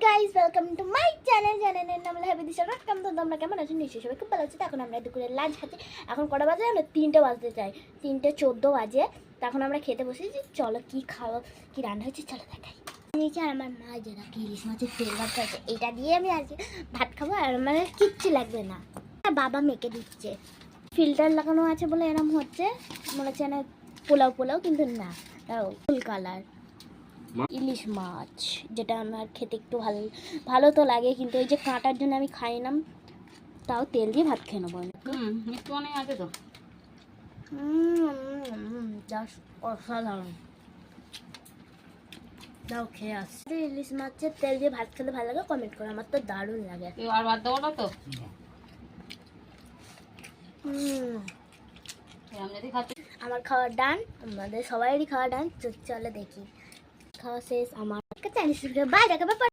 Guys, welcome to my channel. চ্যানেলের নাম হলো হ্যাপি দিশা। তো তোমরা কেমন আছো? নিশ্চয়ই সবাই খুব ভালো আছো। এখন আমরা দুপুরে লাঞ্চ খাচ্ছি। এখন কটা বাজে? আমরা 3টে বাজতে চাই, 3:14 বাজে। তখন আমরা খেতে বসেছি। চলো কি খাবো, কি রান্না হয়েছে চলো দেখাই। নিচে আর আমার মা যেটা ইলিশ মাছের তেল ভাত খাচ্ছে, এটা দিয়ে আমি আজকে ভাত খাবো। আর আমার কিচ্ছু লাগবে না, বাবা মেখে দিচ্ছে। ফিল্টার লাগানো আছে বলে এরম হচ্ছে, মনে হচ্ছে না পোলাও পোলাও, কিন্তু না, ফুল কালার ইলিশ মাছ, যেটা আমার খেতে একটু ভালো তো লাগে, কিন্তু ওই যে কাঁটার জন্য আমি খাই না। তাও তেল দিয়ে ভাত খেয়ে নেবো। একটু অনেক আছে তো। জাস্ট অসাধারণ। দাও খেয়ে আসছে। ইলিশ মাছের তেল দিয়ে ভাত খেতে ভালো লাগে? কমেন্ট করো, আমার তো দারুণ লাগে। আর ভাত দেবো না তো। আমার খাওয়ার ডান, আমাদের সবাইয়েরই খাওয়া ডান। চলে দেখি খাওয়া শেষ আমার। বাই, দেখা ব্যাপার।